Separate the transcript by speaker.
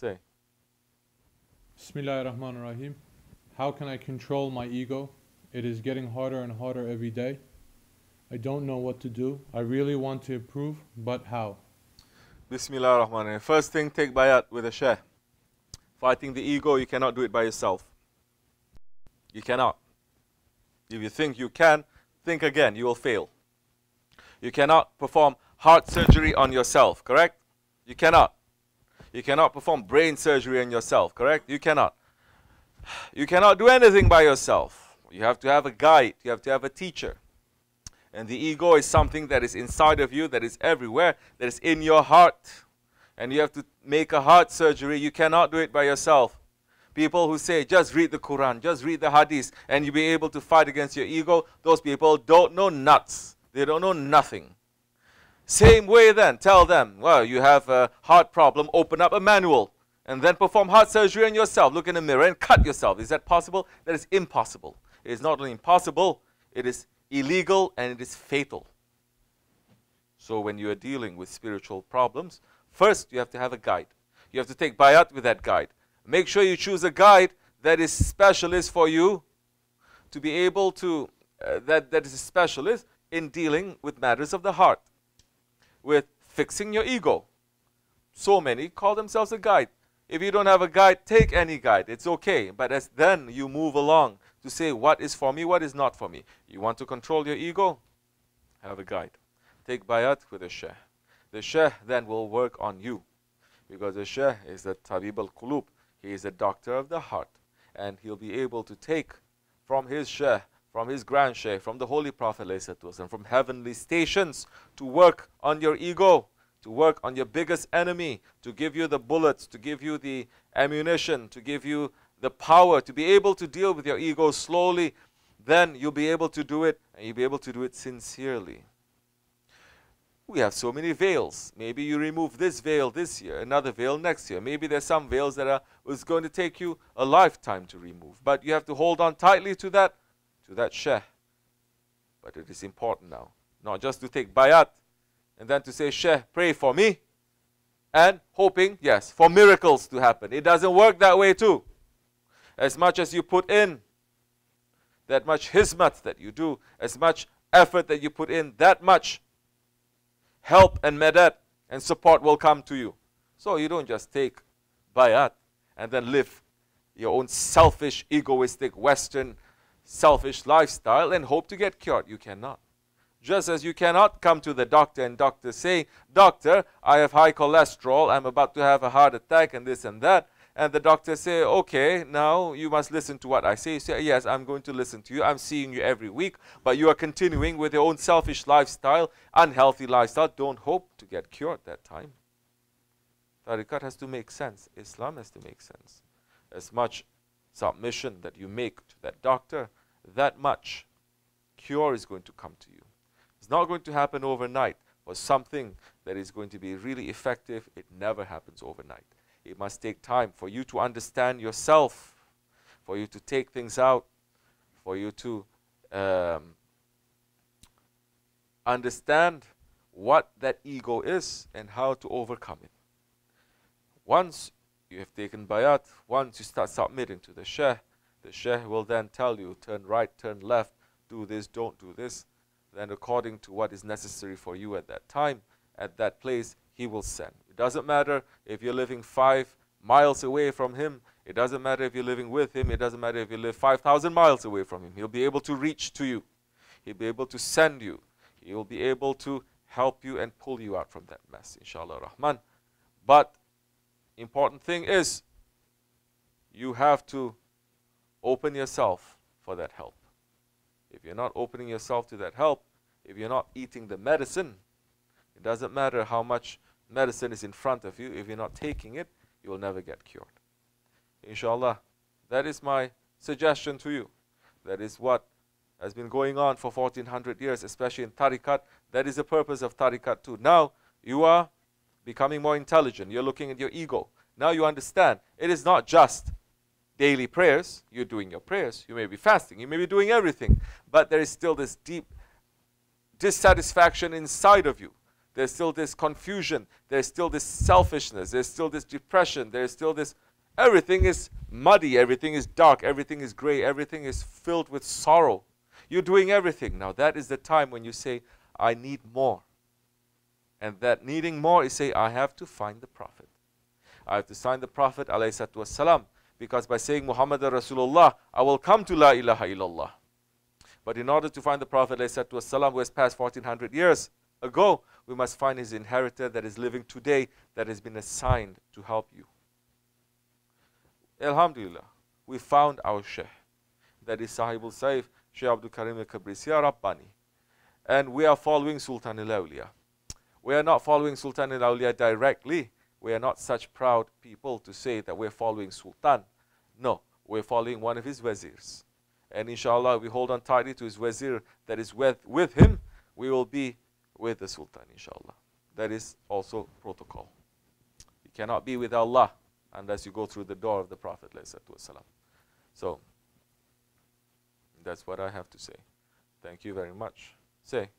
Speaker 1: Say.
Speaker 2: Bismillahirrahmanirrahim. How can I control my ego? It is getting harder and harder every day. I don't know what to do. I really want to improve, but how?
Speaker 1: Bismillah ar-Rahman ar-Rahim. First thing, take bayat with a Shaykh. Fighting the ego, you cannot do it by yourself. You cannot. If you think you can, think again, you will fail. You cannot perform heart surgery on yourself, correct? You cannot. You cannot perform brain surgery on yourself, correct? You cannot. You cannot do anything by yourself. You have to have a guide. You have to have a teacher. And the ego is something that is inside of you, that is everywhere, that is in your heart. And you have to make a heart surgery. You cannot do it by yourself. People who say, just read the Quran, just read the Hadith, and you'll be able to fight against your ego, those people don't know nuts. They don't know nothing. Same way then, tell them, well, you have a heart problem, open up a manual, and then perform heart surgery on yourself. Look in the mirror and cut yourself. Is that possible? That is impossible. It is not only impossible, it is illegal and it is fatal. So when you are dealing with spiritual problems, first you have to have a guide. You have to take bayat with that guide. Make sure you choose a guide that is specialist for you to be able to, that is a specialist in dealing with matters of the heart, with fixing your ego. So many call themselves a guide. If you don't have a guide, take any guide. It's okay. But as then you move along to say what is for me, what is not for me. You want to control your ego? Have a guide. Take bayat with a Shaykh. The Shaykh then will work on you. Because the Shaykh is the Tabib al-Qulub. He is a doctor of the heart. And he'll be able to take from his Shaykh, from his Grand Shaykh, from the Holy Prophet ﷺ, from heavenly stations to work on your ego, to work on your biggest enemy, to give you the bullets, to give you the ammunition, to give you the power to be able to deal with your ego slowly. Then you'll be able to do it, and you'll be able to do it sincerely. We have so many veils. Maybe you remove this veil this year, another veil next year. Maybe there's some veils that is going to take you a lifetime to remove. But you have to hold on tightly to that Shaykh. But it is important now, not just to take bayat and then to say, Shaykh, pray for me, and hoping, yes, for miracles to happen. It doesn't work that way too. As much as you put in, that much hizmat that you do, as much effort that you put in, that much help and madad and support will come to you. So you don't just take bayat and then live your own selfish, egoistic, Western, selfish lifestyle and hope to get cured. You cannot. Just as you cannot come to the doctor and doctor say, Doctor, I have high cholesterol, I'm about to have a heart attack and this and that. And the doctor say, okay, now you must listen to what I say. You say, yes, I'm going to listen to you. I'm seeing you every week. But you are continuing with your own selfish lifestyle, unhealthy lifestyle. Don't hope to get cured that time. Tariqat has to make sense. Islam has to make sense. As much submission that you make to that doctor, that much cure is going to come to you. It's not going to happen overnight. For something that is going to be really effective, it never happens overnight. It must take time for you to understand yourself, for you to take things out, for you to understand what that ego is and how to overcome it. Once you have taken bayat, once you start submitting to the Shaykh will then tell you, turn right, turn left, do this, don't do this. Then according to what is necessary for you at that time, at that place, he will send. It doesn't matter if you're living 5 miles away from him. It doesn't matter if you're living with him. It doesn't matter if you live 5,000 miles away from him. He'll be able to reach to you. He'll be able to send you. He will be able to help you and pull you out from that mess, inshallah rahman. But important thing is, you have to open yourself for that help. If you're not opening yourself to that help, if you're not eating the medicine, it doesn't matter how much medicine is in front of you. If you're not taking it, you will never get cured. Inshallah, that is my suggestion to you. That is what has been going on for 1400 years, especially in tariqat. That is the purpose of tariqat too. Now, you are becoming more intelligent. You're looking at your ego. Now you understand. It is not just daily prayers. You're doing your prayers. You may be fasting. You may be doing everything. But there is still this deep dissatisfaction inside of you. there's still this confusion, there's still this selfishness, there's still this depression, there's still this, everything is muddy, everything is dark, everything is gray, everything is filled with sorrow. You're doing everything. Now that is the time when you say, I need more. And that needing more is say, I have to find the Prophet. I have to find the Prophet ﷺ, because by saying Muhammad Rasulullah, I will come to La ilaha illallah. But in order to find the Prophet ﷺ, who has passed 1400 years ago, we must find his inheritor that is living today, that has been assigned to help you. Alhamdulillah, we found our Shaykh. That is Sahibul Saif, Shaykh Abdulkerim Kibrisi Rabbani. And we are following Sultan al-Awliya. We are not following Sultan al-Awliya directly. We are not such proud people to say that we're following Sultan. No, we're following one of his wazirs. And inshallah, we hold on tightly to his wazir that is with him, we will be with the Sultan, inshallah. That is also protocol. You cannot be with Allah unless you go through the door of the Prophet. So, that's what I have to say. Thank you very much. Say.